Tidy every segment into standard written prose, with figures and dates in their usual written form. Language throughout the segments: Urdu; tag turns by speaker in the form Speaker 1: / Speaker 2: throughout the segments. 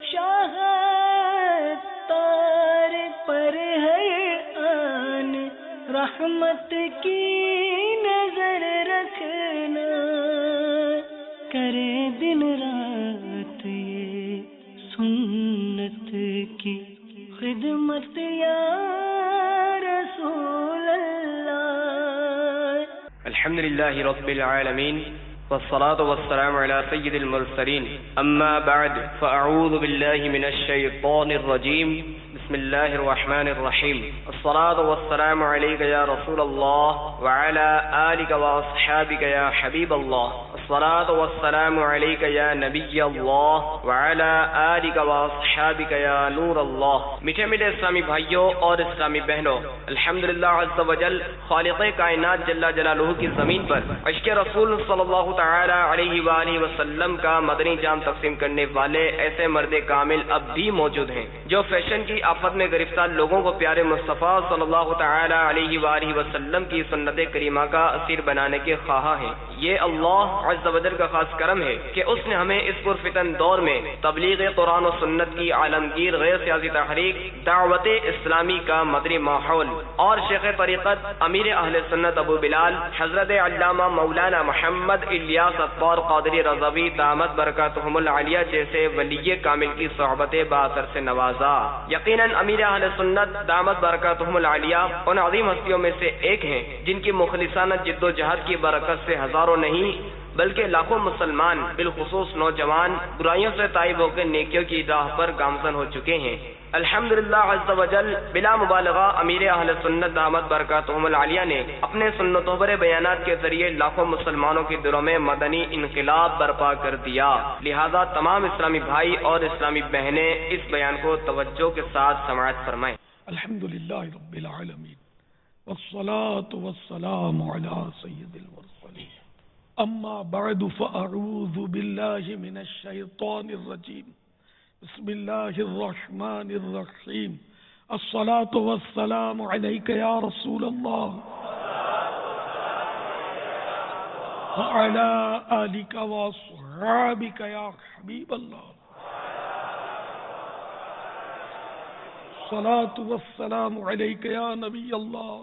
Speaker 1: شاہ تار پر ہر آن رحمت کی نظر رکھنا، کرے دن رات یہ سنت کی خدمت یا رسول اللہ۔
Speaker 2: الحمدللہ رب العالمین والصلاة والسلام على سید المرسلین، اما بعد فاعوذ باللہ من الشیطان الرجیم، بسم اللہ الرحمن الرحیم۔ الصلاة والسلام علیک یا رسول اللہ وعلى آلک واصحابک یا حبیب اللہ، الصلاة والسلام علیک یا نبی اللہ وعلى آلک واصحابک یا نور اللہ۔ میٹھے میٹھے اسلامی بھائیوں اور اسلامی بہنوں، الحمدللہ عز وجل خالق کائنات جل جلالہ کی زمین پر عشق رسول صلی اللہ تعالی علیہ وآلہ وسلم کا مدنی جام تقسیم کرنے والے ایسے مرد کامل اب بھی موجود ہیں جو فیشن کی آفت میں گرفتار لوگوں کو پیارے مصطفیٰ صلی اللہ تعالی علیہ وآلہ وسلم کی سنت کریمہ کا اسیر بنانے کے خواہاں ہیں۔ یہ اللہ عز و جل کا خاص کرم ہے کہ اس نے ہمیں اس پرفتن دور میں تبلیغ قرآن و سنت کی عالمگیر غیر سیاسی تحریک دعوت اسلامی کا مدنی ماحول اور شیخ طریقت امیر اہل سنت ابو بلال حضرت علامہ مولانا محمد الیاس اطوار قادری رضوی دامت برکاتہم العالیہ جیسے ولی کامل کی صحبت باثر سے نوازا۔ یقیناً امیر اہل سنت دامت برکاتہم العالیہ ان عظیم ہستیوں میں سے ایک ہیں جن کی مخلصانہ جد و جہد کی برکت سے ہزاروں نہیں بلکہ لاکھوں مسلمان بالخصوص نوجوان برائیوں سے تائب ہو کے نیکیوں کی راہ پر گامزن ہو چکے ہیں۔ الحمدللہ عز و جل بلا مبالغہ امیر اہل سنت دامت برکاتہم العالیہ نے اپنے سنتوں پر بیانات کے ذریعے لاکھوں مسلمانوں کے دلوں میں مدنی انقلاب برپا کر دیا۔ لہذا تمام اسلامی بھائی اور اسلامی بہنیں اس بیان کو توجہ کے ساتھ سماعت فرمائیں۔
Speaker 3: الحمدللہ رب العالمین والصلاة والسلام علی سید المرسلین، اما بعد فاعوذ باللہ من الشیطان الرجیم، بسم اللہ الرحمن الرحیم۔ الصلاة والسلام علیک یا رسول اللہ وعلی آلک واصحابک یا حبیب اللہ، الصلاة والسلام علیک یا نبی اللہ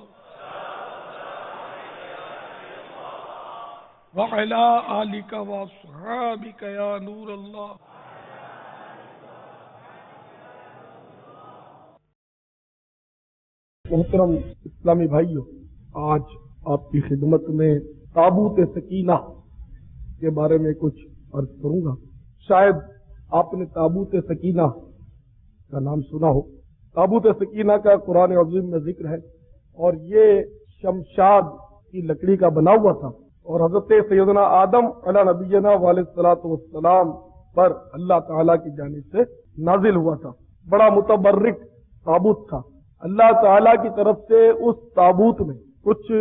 Speaker 3: وعلی آلک واصحابک یا نور اللہ۔
Speaker 4: محترم اسلامی بھائیوں، آج آپ کی خدمت میں تابوت سکینہ کے بارے میں کچھ عرض کروں گا۔ شاید آپ نے تابوت سکینہ کا نام سنا ہو۔ تابوت سکینہ کا قرآن عظیم میں ذکر ہے اور یہ شمشاد کی لکڑی کا بنا ہوا تھا اور حضرت سیدنا آدم علیہ نبینا علیہ الصلوۃ والسلام پر اللہ تعالیٰ کی جانب سے نازل ہوا تھا۔ بڑا متبرک تابوت تھا۔ اللہ تعالیٰ کی طرف سے اس تابوت میں کچھ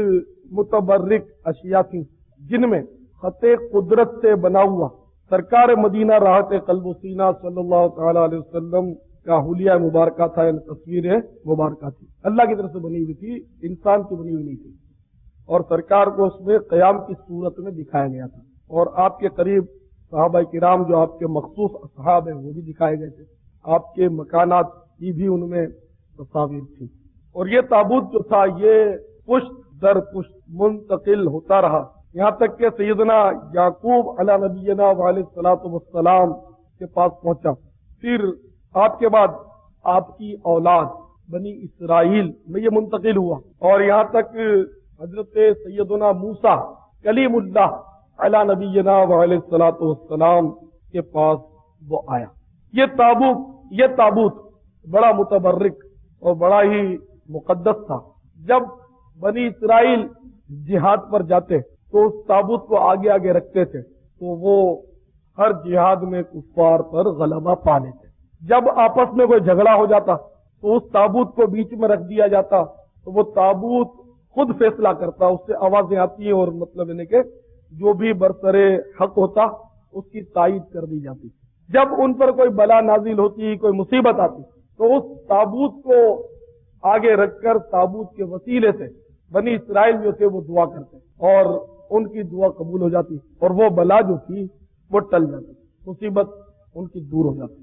Speaker 4: متبرک اشیاء تھیں جن میں خط قدرت سے بنا ہوا سرکار مدینہ راحت قلب و سینہ صلی اللہ تعالیٰ علیہ وسلم کا حلیہ مبارکہ تھا، یعنی تصویر مبارکہ تھی، اللہ کی طرف سے بنی ہوئی تھی، انسان کی بنی ہوئی نہیں تھی، اور سرکار کو اس میں قیام کی صورت میں دکھایا گیا تھا، اور آپ کے قریب صحابہ کرام جو آپ کے مخصوص اصحاب ہیں وہ بھی دکھائے گئے تھے، آپ کے مکانات کی بھی ان میں تصاویر تھی، اور یہ تابوت جو تھا یہ پشت در پشت منتقل ہوتا رہا یہاں تک کہ سیدنا یعقوب علیہ نبینا علیہ الصلوۃ والسلام کے پاس پہنچا۔ پھر آپ کے بعد آپ کی اولاد بنی اسرائیل میں یہ منتقل ہوا اور یہاں تک حضرت سیدنا موسیٰ کلیم اللہ علیہ نبینا علیہ الصلوۃ والسلام کے پاس وہ آیا۔ یہ تابوت بڑا متبرک اور بڑا ہی مقدس تھا۔ جب بنی اسرائیل جہاد پر جاتے تو اس تابوت کو آگے آگے رکھتے تھے تو وہ ہر جہاد میں کفار پر غلبہ پا لیتے۔ جب آپس میں کوئی جھگڑا ہو جاتا تو اس تابوت کو بیچ میں رکھ دیا جاتا تو وہ تابوت خود فیصلہ کرتا، اس سے آوازیں آتی اور مطلب یعنی کہ جو بھی برسر حق ہوتا اس کی تائید کر دی جاتی۔ جب ان پر کوئی بلا نازل ہوتی، کوئی مصیبت آتی تو اس تابوت کو آگے رکھ کر تابوت کے وسیلے سے بنی اسرائیل جو تھے وہ دعا کرتے اور ان کی دعا قبول ہو جاتی اور وہ بلا جو تھی وہ ٹل جاتی، مصیبت ان کی دور ہو جاتی۔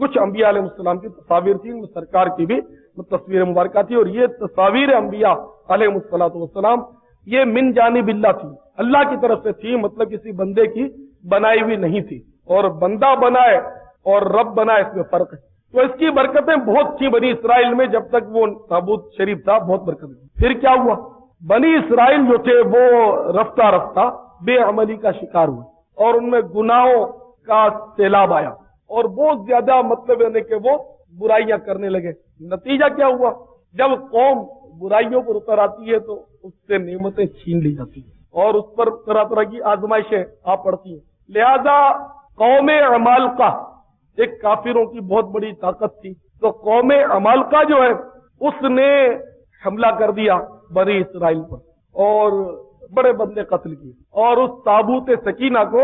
Speaker 4: کچھ انبیاء علیہ السلام کی تصاویر تھی، ان میں سرکار کی بھی تصویر مبارکہ تھی، اور یہ تصاویر انبیاء علیہ السلام یہ من جانب اللہ تھی، اللہ کی طرف سے تھی، مطلب کسی بندے کی بنائی ہوئی نہیں تھی، اور بندہ بنائے اور رب بنائے اس میں فرق ہے۔ تو اس کی برکتیں بہت تھی بنی اسرائیل میں، جب تک وہ تابوت شریف تھا بہت برکتیں تھی۔ پھر کیا ہوا، بنی اسرائیل جو تھے وہ رفتہ رفتہ بے عملی کا شکار ہوئے، اور ان میں گناہوں کا سیلاب آیا، اور بہت زیادہ مطلب یعنی کہ وہ برائیاں کرنے لگے۔ نتیجہ کیا ہوا، جب قوم برائیوں پر اتر آتی ہے تو اس سے نعمتیں چھین لی جاتی ہیں، اور اس پر طرح طرح کی آزمائشیں آ پڑتی ہیں۔ لہذا قوم عمالقہ ایک کافروں کی بہت بڑی طاقت تھی، تو قوم عمالقہ جو ہے اس نے حملہ کر دیا بنی اسرائیل پر، اور بڑے بندے قتل کیے، اور اس تابوت سکینہ کو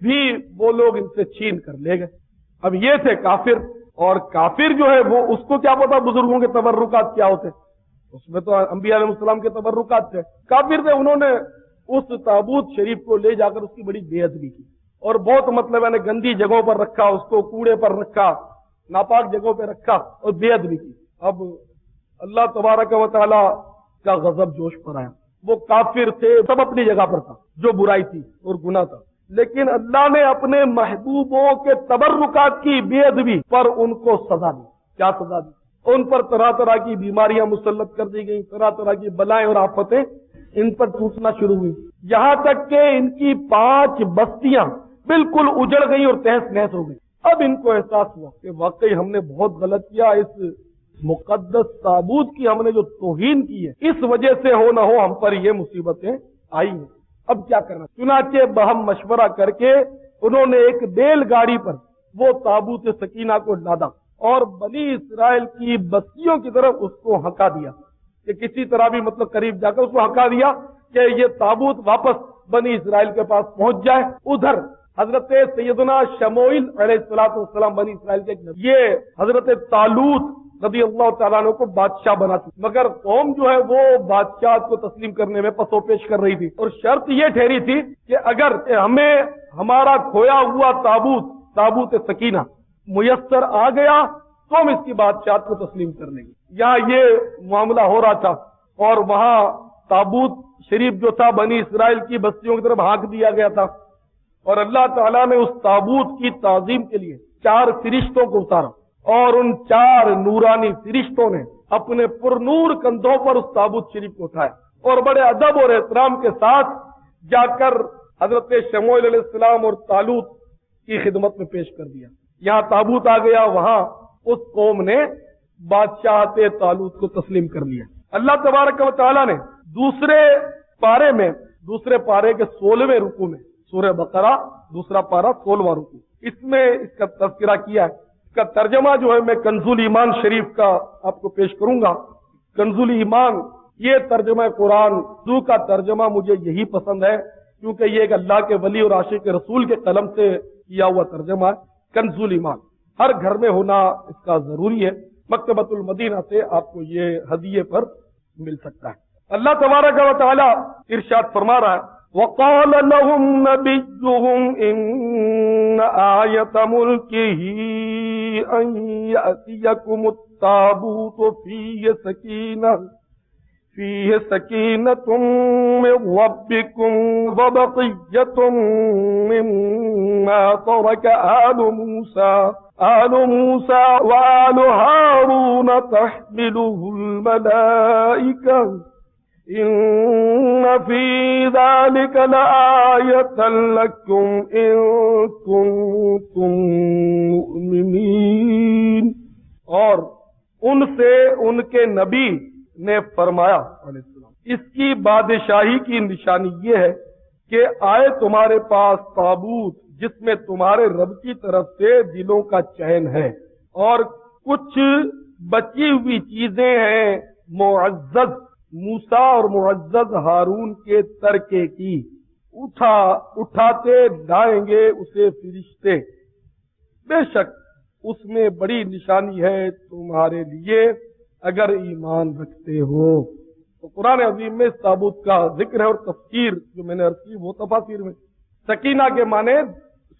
Speaker 4: بھی وہ لوگ ان سے چھین کر لے گئے۔ اب یہ تھے کافر، اور کافر جو ہے وہ اس کو کیا پتا بزرگوں کے تبرکات کیا ہوتے، اس میں تو انبیاء علیہ السلام کے تبرکات تھے، کافر تھے، انہوں نے اس تابوت شریف کو لے جا کر اس کی بڑی بے ادبی کی، اور بہت مطلب یعنی گندی جگہوں پر رکھا، اس کو کوڑے پر رکھا، ناپاک جگہوں پہ رکھا اور بے ادبی کی۔ اب اللہ تبارک و تعالی کا غضب جوش پر آیا، وہ کافر تھے، سب اپنی جگہ پر تھا، جو برائی تھی اور گناہ تھا، لیکن اللہ نے اپنے محبوبوں کے تبرکات کی بے ادبی پر ان کو سزا دی۔ کیا سزا دی؟ ان پر طرح طرح کی بیماریاں مسلط کر دی گئیں، طرح طرح کی بلائیں اور آفتیں ان پر ٹوٹنا شروع ہوئی، یہاں تک کہ ان کی 5 بستیاں بالکل اجڑ گئی اور تہس نہس ہو گئی۔ اب ان کو احساس ہوا کہ واقعی ہم نے بہت غلط کیا، اس مقدس تابوت کی ہم نے جو توہین کی ہے، اس وجہ سے ہو نہ ہو ہم پر یہ مصیبتیں آئی ہیں، اب کیا کرنا؟ چنانچہ بہم مشورہ کر کے انہوں نے ایک بیل گاڑی پر وہ تابوت سکینہ کو لادا، اور بنی اسرائیل کی بستیوں کی طرف اس کو ہکا دیا، کہ کسی طرح بھی مطلب قریب جا کر اس کو ہکا دیا کہ یہ تابوت واپس بنی اسرائیل کے پاس پہنچ جائے۔ ادھر حضرت سیدنا شموئیل علیہ السلام بنی اسرائیل کے یہ حضرت طالوت رضی اللہ تعالیٰ عنہ کو بادشاہ بنا چکی، مگر قوم جو ہے وہ بادشاہ کو تسلیم کرنے میں پسو پیش کر رہی تھی، اور شرط یہ ٹھہری تھی کہ اگر ہمیں ہمارا کھویا ہوا تابوت سکینہ میسر آ گیا تو ہم اس کی بادشاہت کو تسلیم کر لیں گے۔ یہاں یہ معاملہ ہو رہا تھا، اور وہاں تابوت شریف جو تھا بنی اسرائیل کی بستیوں کی طرف ہانک دیا گیا تھا، اور اللہ تعالیٰ نے اس تابوت کی تعظیم کے لیے 4 فرشتوں کو اتارا، اور ان 4 نورانی فرشتوں نے اپنے پرنور کندھوں پر اس تابوت شریف کو اٹھایا، اور بڑے ادب اور احترام کے ساتھ جا کر حضرت شموئیل علیہ السلام اور طالوت کی خدمت میں پیش کر دیا۔ یہاں تابوت آ گیا، وہاں اس قوم نے بادشاہت طالوت کو تسلیم کر لیا۔ اللہ تبارک و تعالیٰ نے دوسرے پارے کے 16ویں رکوع میں، سورہ بقرہ دوسرا پارہ 16واں رکوع، اس میں اس کا تذکرہ کیا ہے۔ اس کا ترجمہ جو ہے میں کنز الایمان شریف کا آپ کو پیش کروں گا۔ کنز الایمان یہ ترجمہ قرآن اردو کا ترجمہ مجھے یہی پسند ہے، کیونکہ یہ ایک اللہ کے ولی اور عاشق رسول کے قلم سے کیا ہوا ترجمہ ہے۔ کنز الایمان ہر گھر میں ہونا اس کا ضروری ہے، مکتبۃ المدینہ سے آپ کو یہ ہدیے پر مل سکتا ہے۔ اللہ تبارک و تعالی ارشاد فرما رہا ہے، وَقَالَ لَهُمْ نَبِيُّهُمْ إِنَّ آيَةَ مُلْكِهِ أَن يَأْتِيَكُمُ التَّابُوتُ فِيهِ سَكِينَةٌ مِّن رَّبِّكُمْ وَبَقِيَّةٌ مِّمَّا تَرَكَ آلُ مُوسَىٰ وَآلُ هَارُونَ تَحْمِلُهُ الْمَلَائِكَةُ إِنَّ فِي ذَلِكَ لَآيَةً لَكُمْ إِن كُنتُم مُّؤْمِنِينَ۔ اور ان سے ان کے نبی نے فرمایا علیہ السلام، اس کی بادشاہی کی نشانی یہ ہے کہ آئے تمہارے پاس تابوت جس میں تمہارے رب کی طرف سے دلوں کا چین ہے، اور کچھ بچی ہوئی چیزیں ہیں معزز موسیٰ اور معزز ہارون کے ترکے کی، اٹھاتے لائیں گے اسے فرشتے، بے شک اس میں بڑی نشانی ہے تمہارے لیے اگر ایمان رکھتے ہو۔ تو قرآن عظیم میں اس تابوت کا ذکر ہے، اور تفسیر جو میں نے عرض کی وہ تفاسیر میں۔ سکینہ کے معنی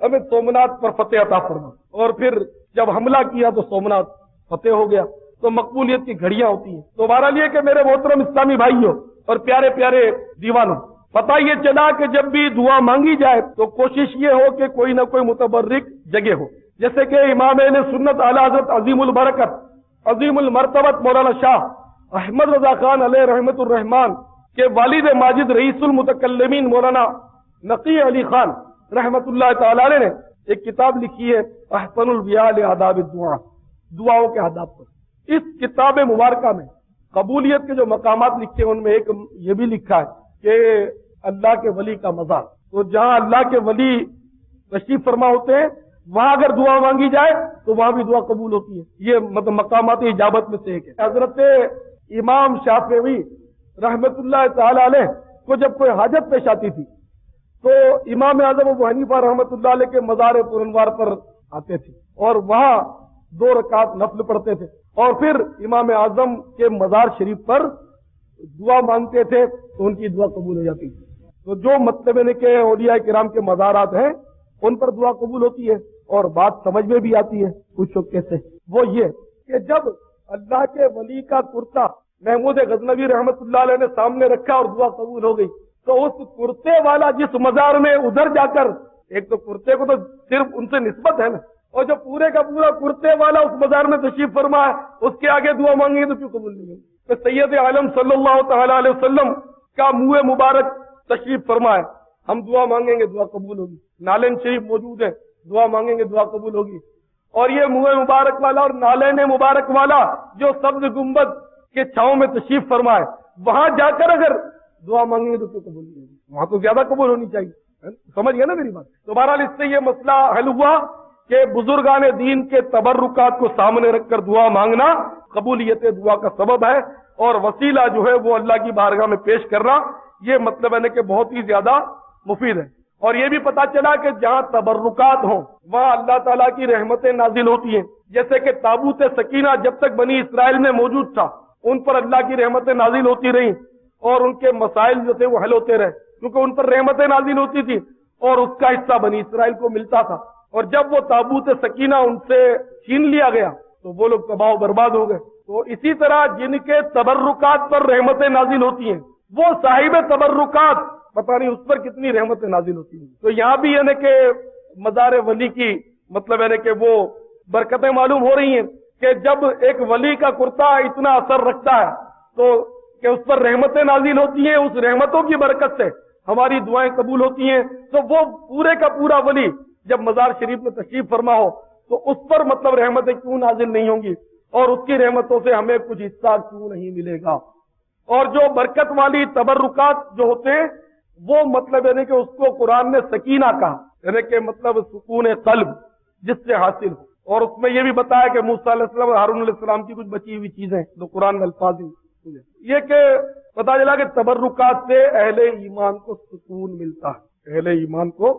Speaker 4: ہمیں سومنات پر فتح عطا فرما، اور پھر جب حملہ کیا تو سومنات فتح ہو گیا۔ تو مقبولیت کی گھڑیاں ہوتی ہیں۔ تو بہرحال یہ کہ میرے محترم اسلامی بھائیوں اور پیارے پیارے دیوانوں، پتہ یہ چلا کہ جب بھی دعا مانگی جائے تو کوشش یہ ہو کہ کوئی نہ کوئی متبرک جگہ ہو، جیسے کہ امام اہل سنت اعلی حضرت عظیم البرکت عظیم المرتبت مولانا شاہ احمد رضا خان علیہ رحمت الرحمان کے والد ماجد رئیس المتکلمین مولانا نقی علی خان رحمت اللہ تعالی علیہ نے ایک کتاب لکھی ہے احسن البیاء لآداب الدعاء، دعاؤں کے آداب پر۔ اس کتاب مبارکہ میں قبولیت کے جو مقامات لکھے ہیں ان میں ایک یہ بھی لکھا ہے کہ اللہ کے ولی کا مزار، تو جہاں اللہ کے ولی تشریف فرما ہوتے ہیں وہاں اگر دعا مانگی جائے تو وہاں بھی دعا قبول ہوتی ہے۔ یہ مطلب مقامات اجابت میں سے ایک ہے۔ حضرت امام شافعی رحمت اللہ تعالی علیہ کو جب کوئی حاجت پیش آتی تھی تو امام اعظم ابو حنیفہ رحمت اللہ علیہ کے مزار پرانوار پر آتے تھے اور وہاں 2 رکعت نفل پڑھتے تھے، اور پھر امام اعظم کے مزار شریف پر دعا مانگتے تھے تو ان کی دعا قبول ہو جاتی تھی۔ تو جو مطلب ہے کہ اولیاء کرام کے مزارات ہیں ان پر دعا قبول ہوتی ہے، اور بات سمجھ میں بھی آتی ہے کچھ شوقے سے، وہ یہ کہ جب اللہ کے ولی کا کرتا محمود غزنوی رحمت اللہ علیہ نے سامنے رکھا اور دعا قبول ہو گئی، تو اس کرتے والا جس مزار میں ادھر جا کر، ایک تو کرتے کو تو صرف ان سے نسبت ہے نا، اور جو پورے کا پورا کرتے والا اس مزار میں تشریف فرما ہے اس کے آگے دعا مانگی تو کیوں قبول نہیں ہوگی؟ تو سید عالم صلی اللہ تعالی علیہ وسلم کا منہ مبارک تشریف فرما ہے، ہم دعا مانگیں گے دعا قبول ہوگی، نالین شریف موجود ہے، دعا مانگیں گے دعا قبول ہوگی، اور یہ منہ مبارک والا اور نالین مبارک والا جو سبز گنبد کے چھاؤں میں تشریف فرما ہے وہاں جا کر اگر دعا مانگیں گے تو کیوں قبول نہیں ہوگی؟ وہاں تو زیادہ قبول ہونی چاہیے۔ سمجھ گیا نا میری بات؟ تو بہرحال اس سے یہ مسئلہ حل ہوا کہ بزرگان دین کے تبرکات کو سامنے رکھ کر دعا مانگنا قبولیت دعا کا سبب ہے، اور وسیلہ جو ہے وہ اللہ کی بارگاہ میں پیش کرنا یہ مطلب ہے کہ بہت ہی زیادہ مفید ہے۔ اور یہ بھی پتا چلا کہ جہاں تبرکات ہوں وہاں اللہ تعالیٰ کی رحمتیں نازل ہوتی ہیں، جیسے کہ تابوت سکینہ جب تک بنی اسرائیل میں موجود تھا ان پر اللہ کی رحمتیں نازل ہوتی رہیں اور ان کے مسائل جو تھے وہ حل ہوتے رہے، کیونکہ ان پر رحمتیں نازل ہوتی تھی اور اس کا حصہ بنی اسرائیل کو ملتا تھا۔ اور جب وہ تابوت سکینہ ان سے چھین لیا گیا تو وہ لوگ تباہ و برباد ہو گئے۔ تو اسی طرح جن کے تبرکات پر رحمتیں نازل ہوتی ہیں وہ صاحب تبرکات پتہ نہیں اس پر کتنی رحمتیں نازل ہوتی ہیں۔ تو یہاں بھی یعنی کہ مزار ولی کی مطلب یعنی کہ وہ برکتیں معلوم ہو رہی ہیں کہ جب ایک ولی کا کرتا اتنا اثر رکھتا ہے تو کہ اس پر رحمتیں نازل ہوتی ہیں، اس رحمتوں کی برکت سے ہماری دعائیں قبول ہوتی ہیں۔ تو وہ پورے کا پورا ولی جب مزار شریف میں تشریف فرما ہو تو اس پر مطلب رحمتیں کیوں نازل نہیں ہوں گی، اور اس کی رحمتوں سے ہمیں کچھ حصہ کیوں نہیں ملے گا؟ اور جو برکت والی تبرکات جو ہوتے ہیں وہ مطلب یعنی کہ اس کو قرآن نے سکینہ کہا، یعنی کہ مطلب سکون قلب جس سے حاصل ہو۔ اور اس میں یہ بھی بتایا کہ موسیٰ علیہ السلام اور ہارون علیہ السلام کی کچھ بچی ہوئی چیزیں جو قرآن میں الفاظ یہ کہ پتہ چلا کہ تبرکات سے اہل ایمان کو سکون ملتا ہے، اہل ایمان کو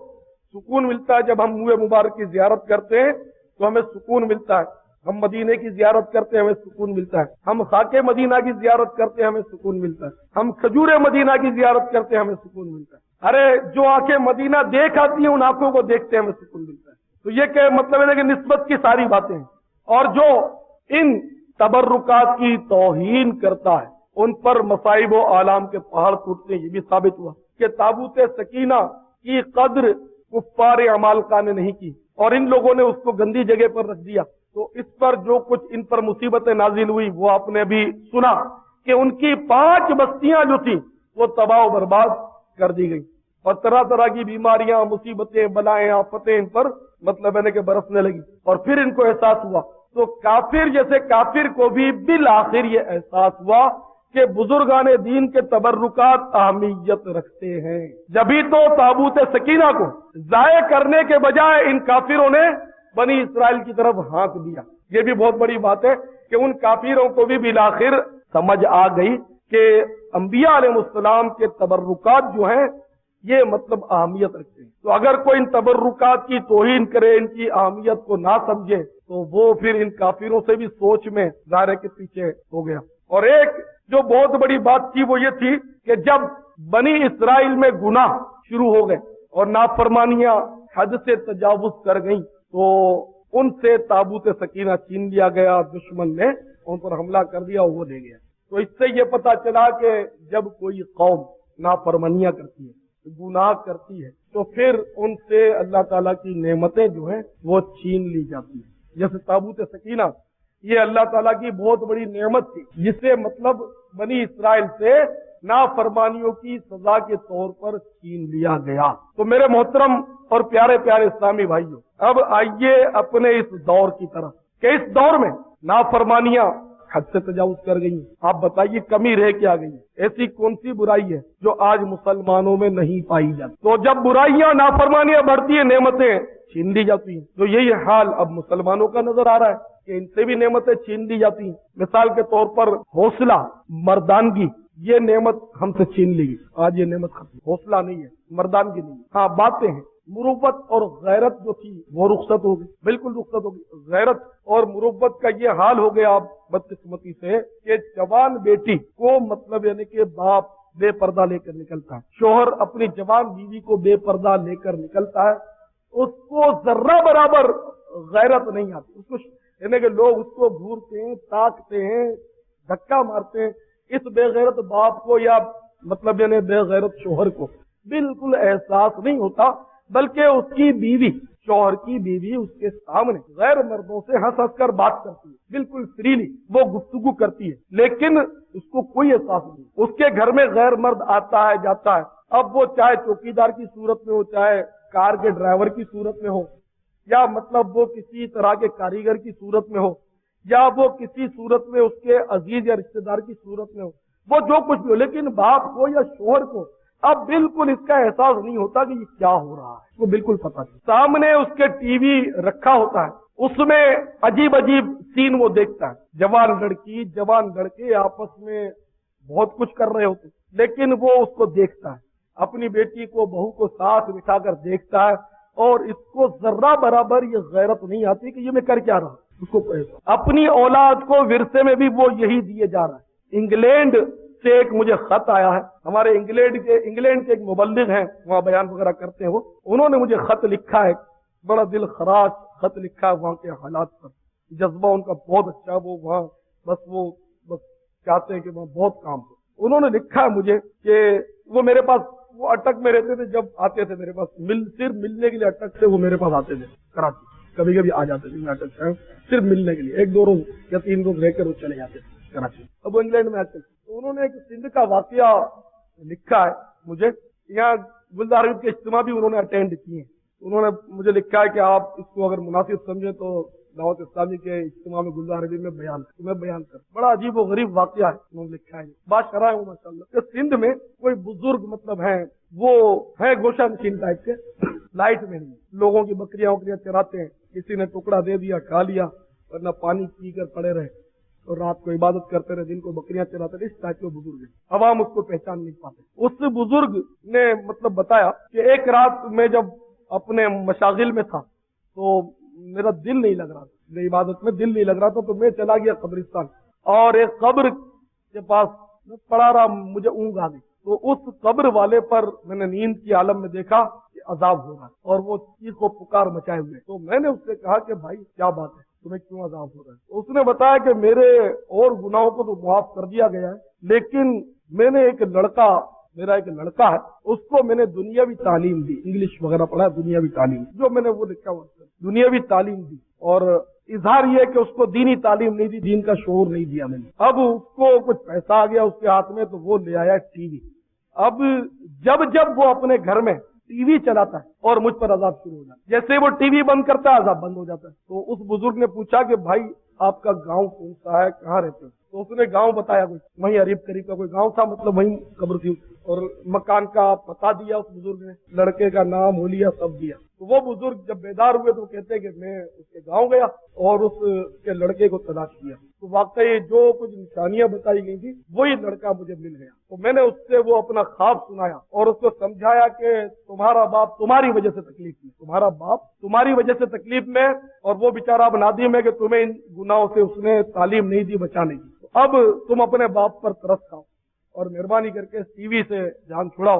Speaker 4: سکون ملتا ہے۔ جب ہم منہ مبارک کی زیارت کرتے ہیں تو ہمیں سکون ملتا ہے، ہم مدینے کی زیارت کرتے ہیں ہمیں سکون ملتا ہے، ہم خاک مدینہ کی زیارت کرتے ہیں ہمیں سکون ملتا ہے، ہم کھجور مدینہ کی زیارت کرتے ہیں ہمیں سکون ملتا ہے۔ ارے جو آنکھیں مدینہ دیکھ آتی ہیں ان آنکھوں کو دیکھتے ہیں ہمیں سکون ملتا ہے۔ تو یہ کہ مطلب ہے کہ نسبت کی ساری باتیں ہیں۔ اور جو ان تبرکات کی توہین کرتا ہے ان پر مصائب و آلام کے پہاڑ ٹوٹتے ہیں۔ یہ بھی ثابت ہوا کہ تابوت سکینہ کی قدر کفار عمالقہ نے نہیں کی اور ان لوگوں نے اس کو گندی جگہ پر رکھ دیا۔ تو اس پر جو کچھ ان پر مصیبتیں نازل ہوئی وہ آپ نے بھی سنا کہ ان کی 5 بستیاں جو تھیں وہ تباہ و برباد کر دی گئی، اور طرح طرح کی بیماریاں، مصیبتیں، بلائیں، آفتیں ان پر مطلب ہے کہ برسنے لگی۔ اور پھر ان کو احساس ہوا، تو کافر جیسے کافر کو بھی بالآخر یہ احساس ہوا کہ بزرگان دین کے تبرکات اہمیت رکھتے ہیں۔ جبھی تو تابوت سکینہ کو ضائع کرنے کے بجائے ان کافروں نے بنی اسرائیل کی طرف ہانک دیا۔ یہ بھی بہت بڑی بات ہے کہ ان کافروں کو بھی بالآخر سمجھ آ گئی کہ انبیاء علیہ السلام کے تبرکات جو ہیں یہ مطلب اہمیت رکھتے ہیں۔ تو اگر کوئی ان تبرکات کی توہین کرے، ان کی اہمیت کو نہ سمجھے تو وہ پھر ان کافروں سے بھی سوچ میں ظاہر کے پیچھے ہو گیا۔ اور ایک جو بہت بڑی بات تھی وہ یہ تھی کہ جب بنی اسرائیل میں گناہ شروع ہو گئے اور نافرمانیاں حد سے تجاوز کر گئیں تو ان سے تابوت سکینہ چھین لیا گیا، دشمن نے ان پر حملہ کر دیا، وہ لے گیا۔ تو اس سے یہ پتہ چلا کہ جب کوئی قوم نافرمانیاں کرتی ہے، گناہ کرتی ہے، تو پھر ان سے اللہ تعالیٰ کی نعمتیں جو ہیں وہ چھین لی جاتی ہیں۔ جیسے تابوت سکینہ، یہ اللہ تعالیٰ کی بہت بڑی نعمت تھی، جسے مطلب بنی اسرائیل سے نافرمانیوں کی سزا کے طور پر چھین لیا گیا۔ تو میرے محترم اور پیارے پیارے اسلامی بھائیوں، اب آئیے اپنے اس دور کی طرف کہ اس دور میں نافرمانیاں حد سے تجاوز کر گئی۔ آپ بتائیے کمی رہ کے آ گئی، ایسی کون سی برائی ہے جو آج مسلمانوں میں نہیں پائی جاتی؟ تو جب برائیاں نافرمانیاں بڑھتی ہیں، نعمتیں چھین لی جاتی ہیں۔ تو یہی حال اب مسلمانوں کا نظر آ رہا ہے کہ ان سے بھی نعمتیں چھین لی جاتی ہیں۔ مثال کے طور پر حوصلہ، مردانگی، یہ نعمت ہم سے چھین لی گئی، آج یہ نعمت ختم۔ حوصلہ نہیں ہے، مردانگی نہیں ہے، ہاں باتیں ہیں۔ مروت اور غیرت جو تھی وہ رخصت ہو گئی، بالکل رخصت ہو گئی۔ غیرت اور مروت کا یہ حال ہو گیا اب بدقسمتی سے کہ جوان بیٹی کو مطلب یعنی کہ باپ بے پردہ لے کر نکلتا ہے، شوہر اپنی جوان بیوی کو بے پردہ لے کر نکلتا ہے، اس کو ذرہ برابر غیرت نہیں آتی، اس کو یعنی کہ لوگ اس کو گھورتے ہیں، تاکتے ہیں، دھکا مارتے ہیں۔ اس بے غیرت باپ کو یا مطلب یعنی بے غیرت شوہر کو بالکل احساس نہیں ہوتا، بلکہ اس کی بیوی، شوہر کی بیوی اس کے سامنے غیر مردوں سے ہنس ہنس کر بات کرتی ہے، بالکل فریلی وہ گفتگو کرتی ہے، لیکن اس کو کوئی احساس نہیں۔ اس کے گھر میں غیر مرد آتا ہے جاتا ہے، اب وہ چاہے چوکیدار کی صورت میں ہو، چاہے کار کے ڈرائیور کی صورت میں ہو، یا مطلب وہ کسی طرح کے کاریگر کی صورت میں ہو، یا وہ کسی صورت میں اس کے عزیز یا رشتہ دار کی صورت میں ہو، وہ جو کچھ بھی ہو، لیکن باپ کو یا شوہر کو اب بالکل اس کا احساس نہیں ہوتا کہ یہ کیا ہو رہا ہے، اس کو بالکل پتہ نہیں۔ سامنے اس کے ٹی وی رکھا ہوتا ہے، اس میں عجیب عجیب سین وہ دیکھتا ہے، جوان لڑکی جوان لڑکے آپس میں بہت کچھ کر رہے ہوتے، لیکن وہ اس کو دیکھتا ہے، اپنی بیٹی کو بہو کو ساتھ بٹھا کر دیکھتا ہے، اور اس کو ذرہ برابر یہ غیرت نہیں آتی کہ یہ میں کر کیا رہا ہوں۔ اس کو اپنی اولاد کو ورثے میں بھی وہ یہی دیے جا رہا ہے۔ انگلینڈ سے ایک مجھے خط آیا ہے، ہمارے انگلینڈ کے ایک مبلغ ہیں، وہاں بیان وغیرہ کرتے ہیں، وہ انہوں نے مجھے خط لکھا ہے، بڑا دل خراش خط لکھا ہے وہاں کے حالات پر۔ جذبہ ان کا بہت اچھا، وہ وہاں بس چاہتے ہیں کہ وہاں بہت کام ہو۔ انہوں نے لکھا ہے مجھے کہ وہ میرے پاس، وہ اٹک میں رہتے تھے، جب آتے تھے میرے پاس صرف ملنے کے لیے اٹک سے وہ میرے پاس آتے تھے کراچی، کبھی کبھی آ جاتے تھے اٹک سے صرف ملنے کے لیے، 1-2 روز یا 3 روز رہ کر وہ چلے جاتے تھے کراچی۔ اب وہ انگلینڈ میں آتے تھے، تو انہوں نے ایک سندھ کا واقعہ لکھا ہے مجھے، یہاں گلزار عید کے اجتماع بھی انہوں نے اٹینڈ کیے ہیں، انہوں نے مجھے لکھا ہے کہ آپ اس کو اگر مناسب سمجھیں تو دعوت اسلامی کے اجتماع میں گلزار عید میں بیان کر۔ بڑا عجیب و غریب واقعہ ہے، انہوں نے لکھا ہے، بادشاہ ہے ماشاء اللہ، کہ سندھ میں کوئی بزرگ مطلب ہیں، وہ ہے گوشہ نشین ٹائپ کے، لائٹ میں نہیں، لوگوں کی بکریاں چراتے ہیں، کسی نے ٹکڑا دے دیا کھا لیا، ورنہ پانی پی کر پڑے رہے، اور رات کو عبادت کرتے رہے، دن کو بکریاں چراتے رہے، اس ٹائپ کے بزرگ ہیں، عوام اس کو پہچان نہیں پاتے۔ اس بزرگ نے مطلب بتایا کہ ایک رات میں جب اپنے مشاغل میں تھا تو میرا دل نہیں لگ رہا تھا، میری عبادت میں دل نہیں لگ رہا تھا، تو میں چلا گیا قبرستان، اور ایک قبر کے پاس پڑا رہا، مجھے اونگ آ گئی، تو اس قبر والے پر میں نے نیند کی عالم میں دیکھا کہ عذاب ہو رہا ہے، اور وہ چیخ و پکار مچائے ہوئے۔ تو میں نے اس سے کہا کہ بھائی کیا بات ہے، تمہیں کیوں عذاب ہو رہا ہے؟ اس نے بتایا کہ میرے اور گناہوں کو تو معاف کر دیا گیا ہے، لیکن میں نے میرا ایک لڑکا ہے، اس کو میں نے دنیاوی تعلیم دی، انگلش وغیرہ پڑھا، دنیاوی تعلیم جو میں نے وہ لکھا ہوا دنیاوی تعلیم دی، اور اظہار یہ کہ اس کو دینی تعلیم نہیں دی، دین کا شعور نہیں دیا میں نے۔ اب اس کو کچھ پیسہ آ گیا اس کے ہاتھ میں، تو وہ لے آیا ٹی وی۔ اب جب وہ اپنے گھر میں ٹی وی چلاتا ہے اور مجھ پر عذاب شروع ہو جاتا ہے، جیسے وہ ٹی وی بند کرتا ہے عذاب بند ہو جاتا ہے۔ تو اس بزرگ نے پوچھا کہ بھائی آپ کا گاؤں کون سا ہے، کہاں رہتے ہو؟ تو اس نے گاؤں بتایا، کچھ وہیں قریب کا کوئی گاؤں تھا، مطلب وہیں قبر تھی، اور مکان کا پتہ دیا اس بزرگ نے، لڑکے کا نام ہولیا سب دیا۔ تو وہ بزرگ جب بیدار ہوئے تو کہتے ہیں کہ میں اس کے گاؤں گیا اور اس کے لڑکے کو تلاش کیا، تو واقعی جو کچھ نشانیاں بتائی گئی تھی وہی لڑکا مجھے مل گیا۔ تو میں نے اس سے وہ اپنا خواب سنایا اور اس کو سمجھایا کہ تمہارا باپ تمہاری وجہ سے تکلیف میں، تمہارا باپ تمہاری وجہ سے تکلیف میں، اور وہ بیچارہ اب نادم ہے کہ تمہیں ان گناہوں سے اس نے تعلیم نہیں دی بچانے کی۔ اب تم اپنے باپ پر ترس کھاؤ اور مہربانی کر کے ٹی وی سے جان چھڑاؤ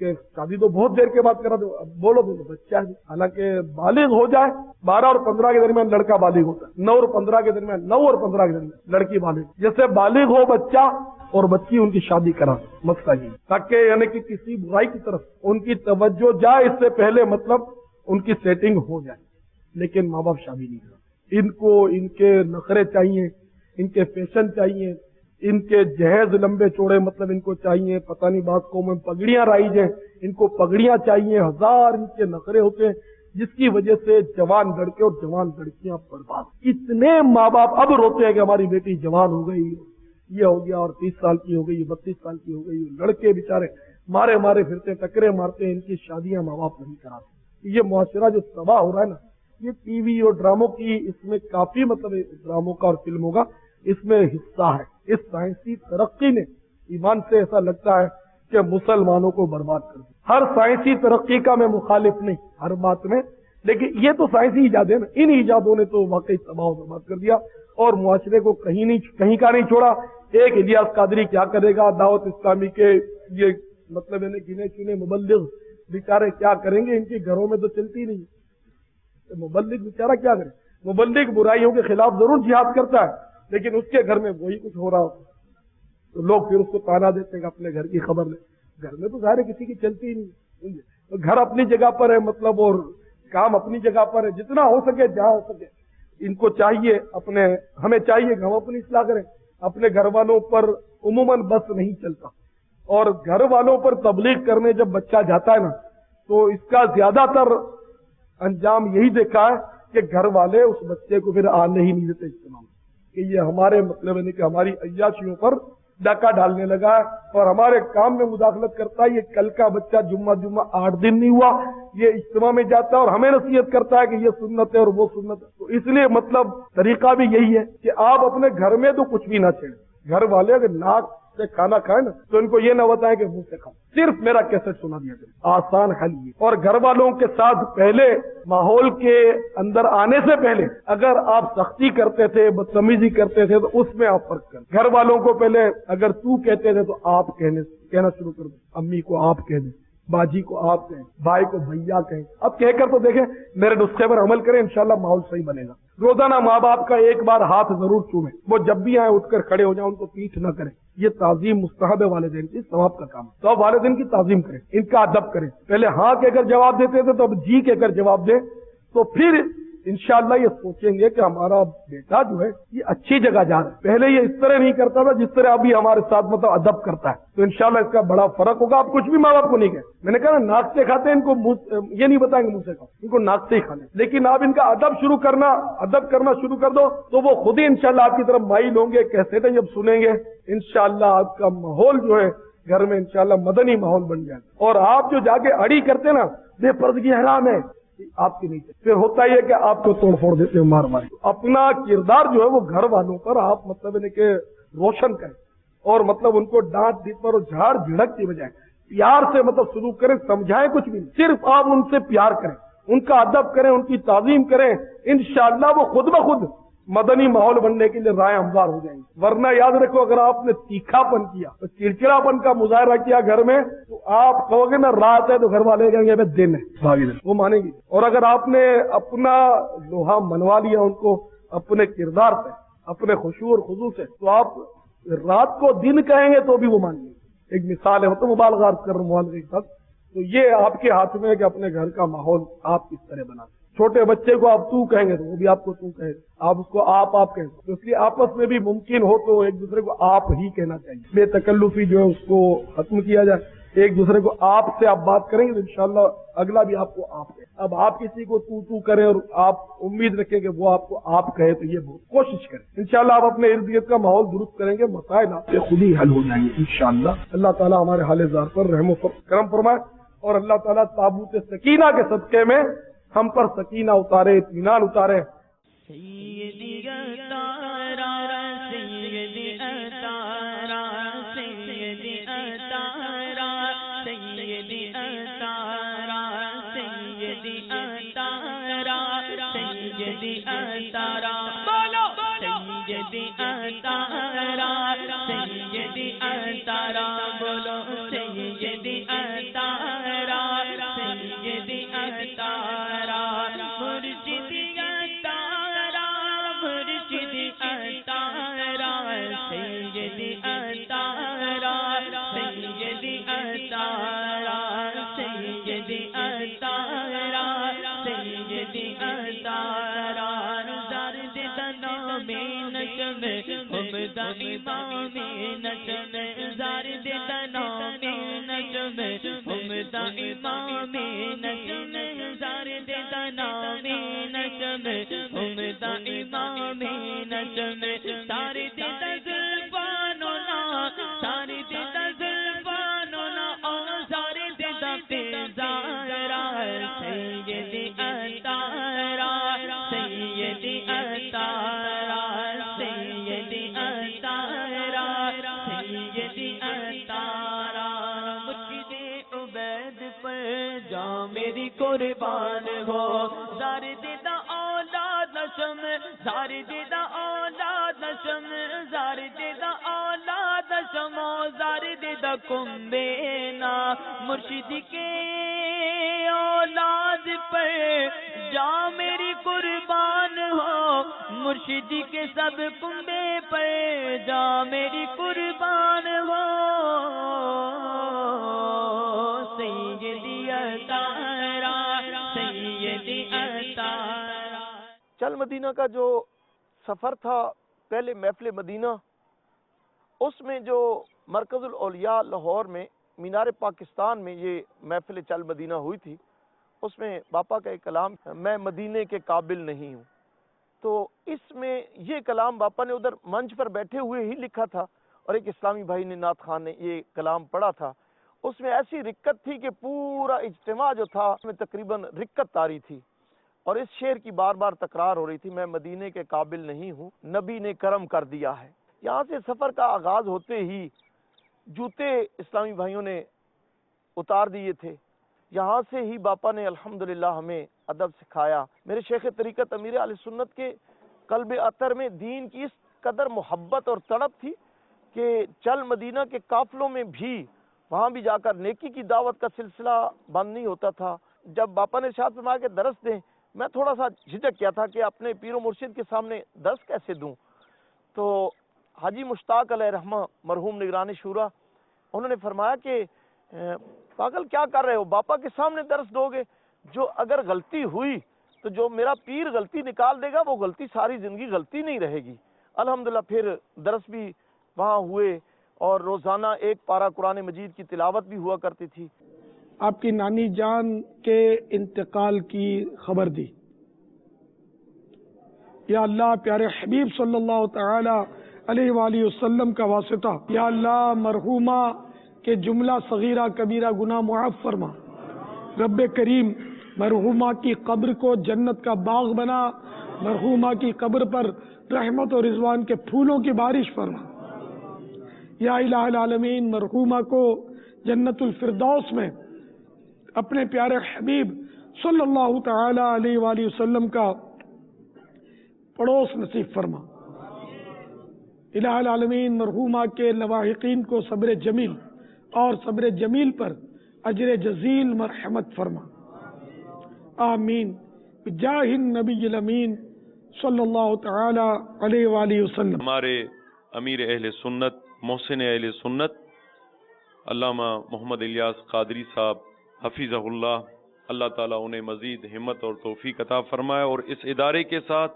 Speaker 4: کہ شادی تو بہت دیر کے بعد کرا دو، اب بولو بچہ ہے، حالانکہ بالغ ہو جائے 12 اور 15 کے درمیان لڑکا بالغ ہوتا ہے، 9 اور 15 کے درمیان 9 اور 15 کے درمیان لڑکی بالغ، جیسے بالغ ہو بچہ اور بچی ان کی شادی کرا مسئلہ یہ، تاکہ یعنی کہ کسی برائی کی طرف ان کی توجہ جائے اس سے پہلے مطلب ان کی سیٹنگ ہو جائے، لیکن ماں باپ شادی نہیں کرا، ان کو ان کے نخرے چاہیے، ان کے فیشن چاہیے، ان کے جہیز لمبے چوڑے مطلب ان کو چاہیے، پتہ نہیں بعض قوموں میں پگڑیاں رائج ہیں، ان کو پگڑیاں چاہیے، ہزار ان کے نخرے ہوتے ہیں، جس کی وجہ سے جوان لڑکے اور جوان لڑکیاں برباد۔ اتنے ماں باپ اب روتے ہیں کہ ہماری بیٹی جوان ہو گئی، یہ ہو گیا، اور 30 سال کی ہو گئی، 32 سال کی ہو گئی، لڑکے بیچارے مارے مارے پھرتے، ٹکرے مارتے ہیں، ان کی شادیاں ماں باپ نہیں کراتے۔ یہ معاشرہ جو تباہ ہو رہا ہے نا، یہ ٹی وی اور ڈراموں کی اس میں کافی مطلب ڈراموں کا اور فلموں کا اس میں حصہ ہے۔ اس سائنسی ترقی نے ایمان سے ایسا لگتا ہے کہ مسلمانوں کو برباد کر دیا۔ ہر سائنسی ترقی کا میں مخالف نہیں ہر بات میں، لیکن یہ تو سائنسی ایجاد ہے نا، ان ایجادوں نے تو واقعی تباہ و برباد کر دیا اور معاشرے کو کہیں کا نہیں چھوڑا۔ ایک الیاس قادری کیا کرے گا، دعوت اسلامی کے یہ مطلب ہے گنے چنے مبلغ بیچارے کیا کریں گے، ان کے گھروں میں تو چلتی نہیں، مبلغ بیچارہ کیا کرے؟ مبلغ برائیوں کے خلاف ضرور جہاد کرتا ہے، لیکن اس کے گھر میں وہی کچھ ہو رہا ہوتا تو لوگ پھر اس کو تانا دیتے ہیں کہ اپنے گھر کی خبر لیں۔ گھر میں تو ظاہر ہے کسی کی چلتی ہی نہیں، گھر اپنی جگہ پر ہے مطلب، اور کام اپنی جگہ پر ہے، جتنا ہو سکے جہاں ہو سکے ان کو چاہیے ہمیں چاہیے کہ ہم اپنی اصلاح کریں۔ اپنے گھر والوں پر عموماً بس نہیں چلتا، اور گھر والوں پر تبلیغ کرنے جب بچہ جاتا ہے نا تو اس کا زیادہ تر انجام یہی دیکھا ہے کہ گھر والے اس بچے کو پھر آنے ہی نہیں دیتے اجتماع میں، کہ یہ ہمارے مطلب ہے کہ ہماری عیاشیوں پر ڈاکہ ڈالنے لگا ہے اور ہمارے کام میں مداخلت کرتا ہے۔ یہ کل کا بچہ جمعہ 8 دن نہیں ہوا یہ اجتماع میں جاتا ہے اور ہمیں نصیحت کرتا ہے کہ یہ سنت ہے اور وہ سنت ہے۔ تو اس لیے مطلب طریقہ بھی یہی ہے کہ آپ اپنے گھر میں تو کچھ بھی نہ چھیڑیں۔ گھر والے اگر ناک سے کھانا کھائیں نا تو ان کو یہ نہ بتائیں کہ منہ سے کھاؤ، صرف میرا کیسٹ سنا دیا کریں، آسان حل یہ۔ اور گھر والوں کے ساتھ پہلے ماحول کے اندر آنے سے پہلے اگر آپ سختی کرتے تھے، بدتمیزی کرتے تھے تو اس میں آپ فرق کریں۔ گھر والوں کو پہلے اگر تو کہتے تھے تو آپ کہنا شروع کر دیں، امی کو آپ کہہ دیں، باجی کو آپ کہیں، بھائی کو بھیا کہیں، اب کہہ کر تو دیکھیں، میرے نسخے پر عمل کریں، انشاءاللہ ماحول صحیح بنے گا۔ روزانہ ماں باپ کا ایک بار ہاتھ ضرور چومیں، وہ جب بھی آئیں اٹھ کر کھڑے ہو جائیں، ان کو پیٹھ نہ کریں، یہ تعظیم مستحب ہے والدین کی، ثواب کا کام ہے۔ تو اب والدین کی تعظیم کریں، ان کا ادب کریں۔ پہلے ہاں کہہ کر جواب دیتے تھے تو اب جی کہہ کر جواب دیں، تو پھر انشاءاللہ یہ سوچیں گے کہ ہمارا بیٹا جو ہے یہ اچھی جگہ جا رہا ہے، پہلے یہ اس طرح نہیں کرتا تھا جس طرح ابھی ہمارے ساتھ مطلب ادب کرتا ہے، تو انشاءاللہ اس کا بڑا فرق ہوگا۔ آپ کچھ بھی ماں باپ کو نہیں کہیں، میں نے کہا نا ناک سے کھاتے ہیں، ان کو یہ نہیں بتائیں گے منہ سے کھاؤ، ان کو ناک سے ہی کھانا، لیکن آپ ان کا ادب کرنا شروع کر دو تو وہ خود ہی انشاءاللہ آپ کی طرف مائل ہوں گے۔ کیسے تھے جب سنیں گے انشاءاللہ آپ کا ماحول جو ہے گھر میں انشاءاللہ مدنی ماحول بن جائے گا۔ اور آپ جو جا کے اڑی کرتے نا بے پردگی حرام ہے، آپ کی نہیں، پھر ہوتا ہی ہے کہ آپ کو توڑ پھوڑ دیتے ہیں مار مار۔ اپنا کردار جو ہے وہ گھر والوں پر آپ مطلب کہ روشن کریں، اور مطلب ان کو ڈانٹ ڈپٹ اور جھاڑ جھڑک کی بجائے پیار سے مطلب سلوک کریں، سمجھائیں کچھ بھی نہیں، صرف آپ ان سے پیار کریں، ان کا ادب کریں، ان کی تعظیم کریں، انشاءاللہ وہ خود بخود مدنی ماحول بننے کے لیے رائے ہموار ہو جائیں گے۔ ورنہ یاد رکھو اگر آپ نے تیکھا پن کیا تو چڑچڑاپن کا مظاہرہ کیا گھر میں تو آپ کہو گے نا رات ہے تو گھر والے کہیں گے دن ہے، وہ مانیں گے۔ اور اگر آپ نے اپنا لوہا منوا لیا ان کو اپنے کردار سے، اپنے خشوع اور خضوع سے، تو آپ رات کو دن کہیں گے تو بھی وہ مانیں گے۔ ایک مثال ہے، وہ تو مبالغہ کر رہا ہوں مبالغے کے ساتھ، تو یہ آپ کے ہاتھ میں ہے کہ اپنے گھر کا ماحول آپ کس طرح بنا۔ چھوٹے بچے کو آپ تو کہیں گے تو وہ بھی آپ کو تو کہے گا، آپ اس کو آپ کہیں گے، تو اس لیے آپس میں بھی ممکن ہو تو ایک دوسرے کو آپ ہی کہنا چاہیے، بے تکلفی جو ہے اس کو ختم کیا جائے، ایک دوسرے کو آپ سے آپ بات کریں گے تو انشاءاللہ اگلا بھی آپ کو آپ کہے۔ اب آپ کسی کو تو کریں اور آپ امید رکھیں کہ وہ آپ کو آپ کہے تو یہ بہت کوشش کریں، انشاءاللہ آپ اپنے ارد گرد کا ماحول درست کریں گے، مسائل آپ سے خود ہی حل ہو جائیں گے انشاءاللہ۔ اللہ تعالیٰ ہمارے حال زار پر رحم و کرم فرمائے، اور اللہ تعالیٰ تابوت سکینہ کے صدقے میں ہم پر سکینہ اتارے، اطمینان اتارے۔
Speaker 1: سیدی اتارا سیدی اتارا سیدی اتارا سیدی اتارا سیدی اتارا سیدی اتارا بولو سیدی اتارا سیدی اتارا بولو سیدی اتارا عمدہ امام نشم زارد تنام نشم عمدہ امام نشم زارد تنام نشم عمدہ امام نشم زارد تزلفاننا زارد تزلفاننا زارد تفزارا سیدی اتارا سیدی اتارا سیدی اتارا سیدی اتارا مسجد عبید پر جا میری قربان ہو زارد دا اولاد نشم زارد دا اولاد نشم زارد دا اولاد نشم زارد دا کمبینا مرشد کے اولاد پر جا میری قربان ہو مرشد کے سب کنبے پر جا میری قربان ہو سیدی اتارا سیدی اتارا.
Speaker 5: چل مدینہ کا جو سفر تھا پہلے محفل مدینہ، اس میں جو مرکز الاولیاء لاہور میں مینار پاکستان میں یہ محفل چل مدینہ ہوئی تھی، اس میں باپا کا ایک کلام میں مدینے کے قابل نہیں ہوں، تو اس میں یہ کلام باپا نے ادھر منچ پر بیٹھے ہوئے ہی لکھا تھا اور ایک اسلامی بھائی نے نعت خان نے یہ کلام پڑھا تھا. اس میں ایسی رکت تھی کہ پورا اجتماع جو تھا اس میں تقریباً رکت تاری تھی اور اس شعر کی بار بار تکرار ہو رہی تھی، میں مدینے کے قابل نہیں ہوں نبی نے کرم کر دیا ہے. یہاں سے سفر کا آغاز ہوتے ہی جوتے اسلامی بھائیوں نے اتار دیے تھے. یہاں سے ہی باپا نے الحمدللہ ہمیں ادب سکھایا. میرے شیخ طریقت امیر اہل سنت کے قلب اطہر میں دین کی اس قدر محبت اور تڑپ تھی کہ چل مدینہ کے قافلوں میں بھی وہاں بھی جا کر نیکی کی دعوت کا سلسلہ بند نہیں ہوتا تھا. جب باپا نے ارشاد فرمایا کہ درس دیں، میں تھوڑا سا جھجک کیا تھا کہ اپنے پیر و مرشد کے سامنے درس کیسے دوں. تو حاجی مشتاق علیہ رحمہ مرحوم نگران شورا انہوں نے فرمایا کہ پاگل کیا کر رہے ہو، باپا کے سامنے درس دو گے، جو اگر غلطی ہوئی تو جو میرا پیر غلطی نکال دے گا وہ غلطی ساری زندگی غلطی نہیں رہے گی. الحمدللہ پھر درس بھی وہاں ہوئے اور روزانہ ایک پارہ قرآن مجید کی تلاوت بھی ہوا کرتی تھی.
Speaker 3: آپ کی نانی جان کے انتقال کی خبر دی. یا اللہ پیارے حبیب صلی اللہ تعالی علیہ وآلہ وسلم کا واسطہ، یا اللہ مرحومہ کے جملہ صغیرہ کبیرہ گناہ معاف فرما. رب کریم مرحومہ کی قبر کو جنت کا باغ بنا، مرحومہ کی قبر پر رحمت اور رضوان کے پھولوں کی بارش فرما. یا الہ العالمین مرحومہ کو جنت الفردوس میں اپنے پیارے حبیب صلی اللہ تعالی علیہ وآلہ وسلم کا پڑوس نصیب فرما. الہ العالمین مرحومہ کے لواحقین کو صبر جمیل اور صبر جمیل پر اجر جزیل مرحمت فرما. آمین بجاہ النبی الامین صلی اللہ تعالی علیہ وآلہ وسلم.
Speaker 6: ہمارے امیر اہل سنت محسن اہل سنت علامہ محمد الیاس قادری صاحب حفیظہ اللہ، اللہ تعالیٰ انہیں مزید ہمت اور توفیق عطا فرمائے، اور اس ادارے کے ساتھ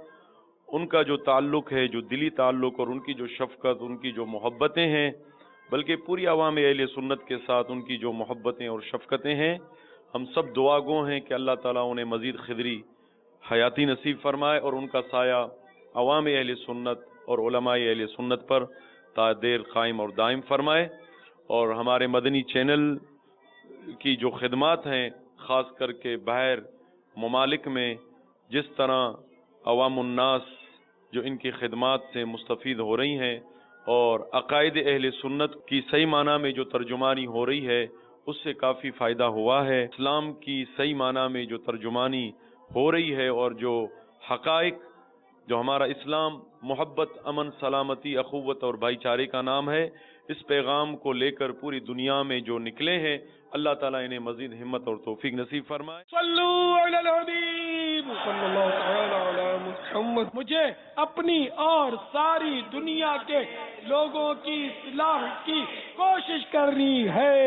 Speaker 6: ان کا جو تعلق ہے، جو دلی تعلق اور ان کی جو شفقت، ان کی جو محبتیں ہیں، بلکہ پوری عوام اہل سنت کے ساتھ ان کی جو محبتیں اور شفقتیں ہیں، ہم سب دعا گو ہیں کہ اللہ تعالیٰ انہیں مزید خضری حیاتی نصیب فرمائے اور ان کا سایہ عوام اہل سنت اور علماء اہل سنت پر تا دیر قائم اور دائم فرمائے. اور ہمارے مدنی چینل کی جو خدمات ہیں، خاص کر کے باہر ممالک میں جس طرح عوام الناس جو ان کی خدمات سے مستفید ہو رہی ہیں اور عقائد اہل سنت کی صحیح معنی میں جو ترجمانی ہو رہی ہے اس سے کافی فائدہ ہوا ہے. اسلام کی صحیح معنی میں جو ترجمانی ہو رہی ہے اور جو حقائق، جو ہمارا اسلام محبت، امن، سلامتی، اخوت اور بھائی چارے کا نام ہے، اس پیغام کو لے کر پوری دنیا میں جو نکلے ہیں، اللہ تعالیٰ انہیں مزید ہمت اور توفیق نصیب فرمائے.
Speaker 3: صلو علی الحبیب صلی اللہ تعالی علی محمد. مجھے اپنی اور ساری دنیا کے لوگوں کی اصلاح کی کوشش کرنی ہے.